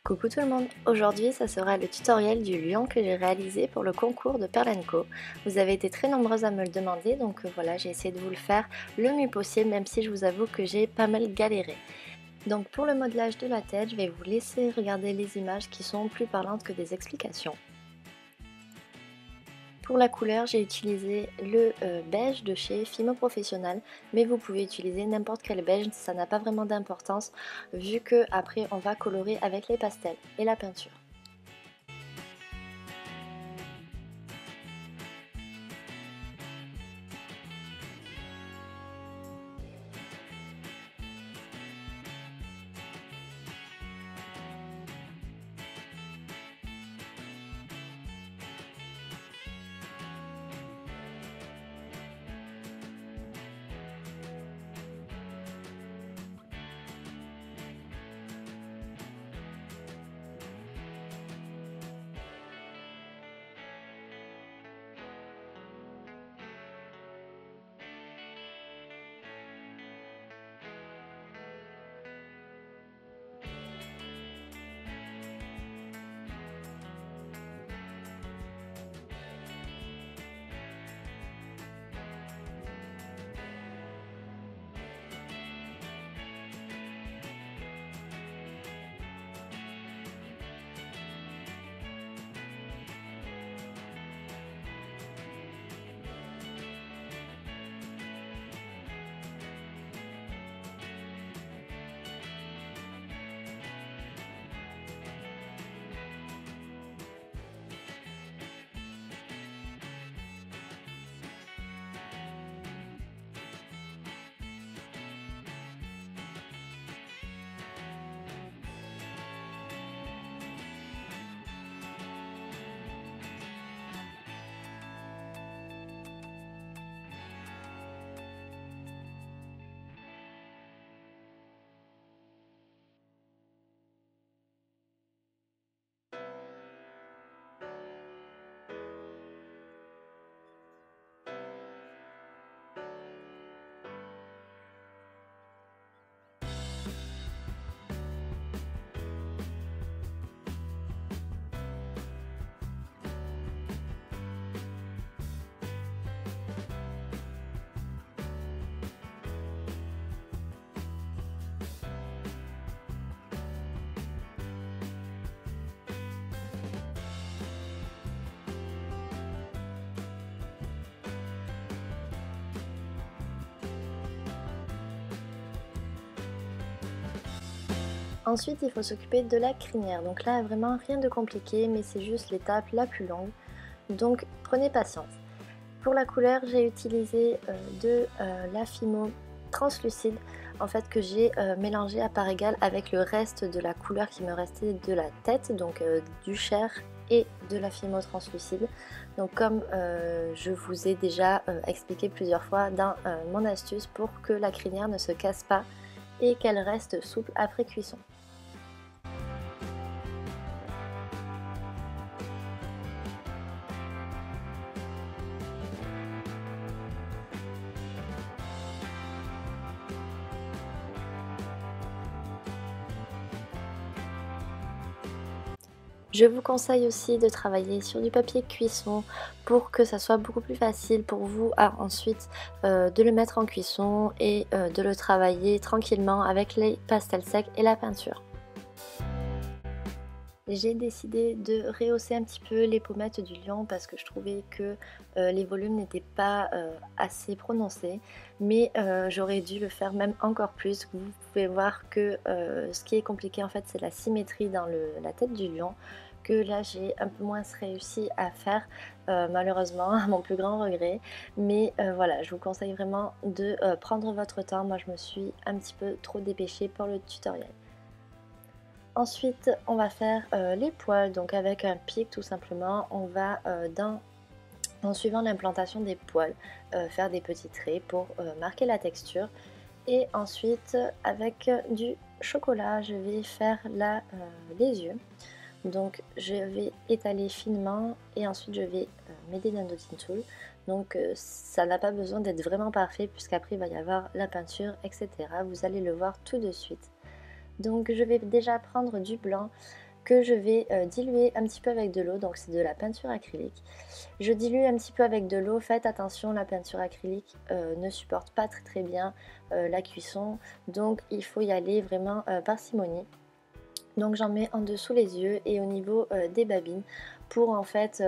Coucou tout le monde, aujourd'hui ça sera le tutoriel du lion que j'ai réalisé pour le concours de Perl & Co. Vous avez été très nombreuses à me le demander donc voilà, j'ai essayé de vous le faire le mieux possible même si je vous avoue que j'ai pas mal galéré. Donc pour le modelage de la tête, je vais vous laisser regarder les images qui sont plus parlantes que des explications. Pour la couleur, j'ai utilisé le beige de chez Fimo Professional, mais vous pouvez utiliser n'importe quel beige, ça n'a pas vraiment d'importance vu que après on va colorer avec les pastels et la peinture. Ensuite, il faut s'occuper de la crinière. Donc là, vraiment rien de compliqué, mais c'est juste l'étape la plus longue. Donc prenez patience. Pour la couleur, j'ai utilisé de la Fimo translucide, en fait que j'ai mélangé à part égale avec le reste de la couleur qui me restait de la tête, donc du chair et de la Fimo translucide. Donc comme je vous ai déjà expliqué plusieurs fois dans mon astuce pour que la crinière ne se casse pas et qu'elle reste souple après cuisson. Je vous conseille aussi de travailler sur du papier cuisson pour que ça soit beaucoup plus facile pour vous à ensuite de le mettre en cuisson et de le travailler tranquillement avec les pastels secs et la peinture. J'ai décidé de rehausser un petit peu les pommettes du lion parce que je trouvais que les volumes n'étaient pas assez prononcés, mais j'aurais dû le faire même encore plus. Vous pouvez voir que ce qui est compliqué en fait c'est la symétrie dans la tête du lion, que là j'ai un peu moins réussi à faire malheureusement à mon plus grand regret, mais voilà, je vous conseille vraiment de prendre votre temps. Moi je me suis un petit peu trop dépêchée pour le tutoriel. Ensuite, on va faire les poils, donc avec un pic tout simplement, on va en suivant l'implantation des poils, faire des petits traits pour marquer la texture. Et ensuite, avec du chocolat, je vais faire les yeux. Donc je vais étaler finement et ensuite je vais m'aider d'un dotting tool. Donc ça n'a pas besoin d'être vraiment parfait puisqu'après il va y avoir la peinture, etc. Vous allez le voir tout de suite. Donc je vais déjà prendre du blanc que je vais diluer un petit peu avec de l'eau, donc c'est de la peinture acrylique. Je dilue un petit peu avec de l'eau, faites attention, la peinture acrylique ne supporte pas très bien la cuisson, donc il faut y aller vraiment parcimonie. Donc j'en mets en dessous les yeux et au niveau des babines pour en fait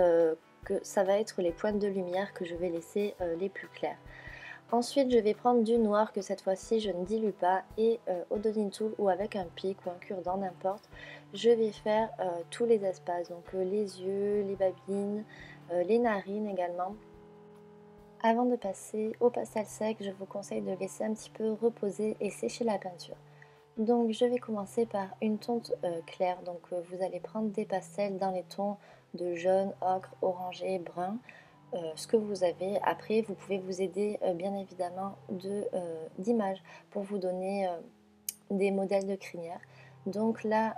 que ça va être les pointes de lumière que je vais laisser les plus claires. Ensuite, je vais prendre du noir que cette fois-ci je ne dilue pas et au dotting tool ou avec un pic ou un cure-dent, n'importe, je vais faire tous les espaces, donc les yeux, les babines, les narines également. Avant de passer au pastel sec, je vous conseille de laisser un petit peu reposer et sécher la peinture. Donc je vais commencer par une tonte claire, donc vous allez prendre des pastels dans les tons de jaune, ocre, orangé, brun, ce que vous avez. Après vous pouvez vous aider bien évidemment d'images pour vous donner des modèles de crinière. Donc là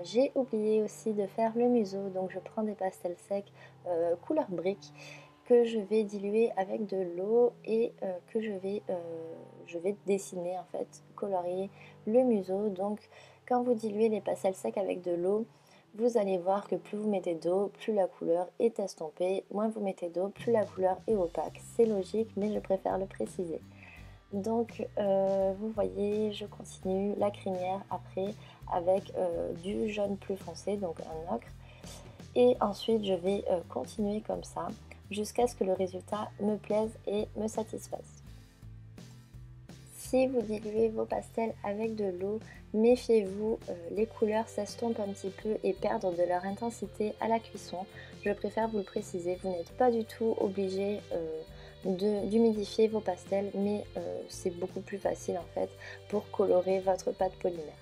j'ai oublié aussi de faire le museau, donc je prends des pastels secs couleur brique que je vais diluer avec de l'eau et que je vais dessiner en fait, colorier le museau. Donc quand vous diluez les pastels secs avec de l'eau, vous allez voir que plus vous mettez d'eau, plus la couleur est estompée, moins vous mettez d'eau, plus la couleur est opaque. C'est logique, mais je préfère le préciser. Donc vous voyez, je continue la crinière après avec du jaune plus foncé, donc un ocre. Et ensuite je vais continuer comme ça jusqu'à ce que le résultat me plaise et me satisfasse. Si vous diluez vos pastels avec de l'eau, méfiez-vous, les couleurs s'estompent un petit peu et perdent de leur intensité à la cuisson. Je préfère vous le préciser, vous n'êtes pas du tout obligé d'humidifier vos pastels, mais c'est beaucoup plus facile en fait pour colorer votre pâte polymère.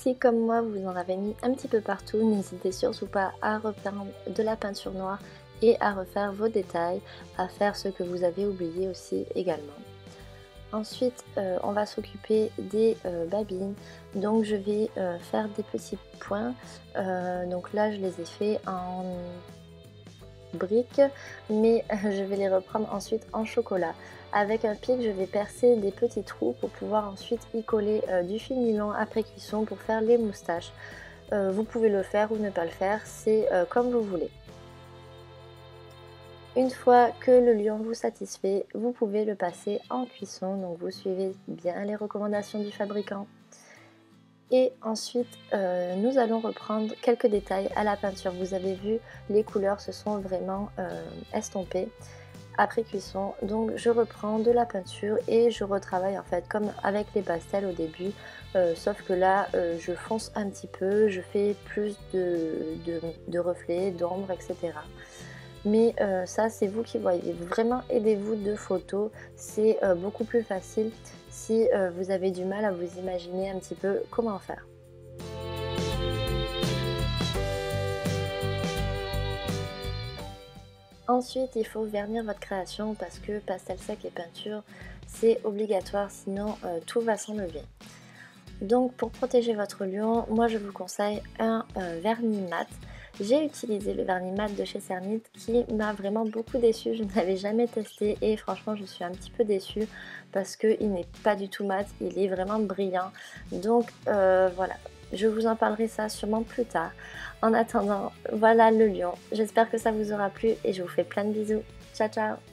Si comme moi vous en avez mis un petit peu partout, n'hésitez surtout pas à reprendre de la peinture noire et à refaire vos détails, à faire ce que vous avez oublié aussi également. Ensuite on va s'occuper des babines, donc je vais faire des petits points, donc là je les ai fait en briques, mais je vais les reprendre ensuite en chocolat. Avec un pic, je vais percer des petits trous pour pouvoir ensuite y coller du fil nylon après cuisson pour faire les moustaches. Vous pouvez le faire ou ne pas le faire, c'est comme vous voulez. Une fois que le lion vous satisfait, vous pouvez le passer en cuisson, donc vous suivez bien les recommandations du fabricant. Et ensuite, nous allons reprendre quelques détails à la peinture. Vous avez vu, les couleurs se sont vraiment estompées après cuisson. Donc je reprends de la peinture et je retravaille en fait comme avec les pastels au début. Sauf que là, je fonce un petit peu, je fais plus de reflets, d'ombre, etc. Mais ça, c'est vous qui voyez. Vraiment, aidez-vous de photos. C'est beaucoup plus facile si vous avez du mal à vous imaginer un petit peu comment faire. Ensuite, il faut vernir votre création parce que pastel sec et peinture, c'est obligatoire, sinon tout va s'enlever. Donc pour protéger votre lion, moi je vous conseille un vernis mat. J'ai utilisé le vernis mat de chez Cernit qui m'a vraiment beaucoup déçue. Je ne l'avais jamais testé et franchement je suis un petit peu déçue parce qu'il n'est pas du tout mat, il est vraiment brillant. Donc voilà, je vous en parlerai ça sûrement plus tard. En attendant, voilà le lion. J'espère que ça vous aura plu et je vous fais plein de bisous. Ciao ciao!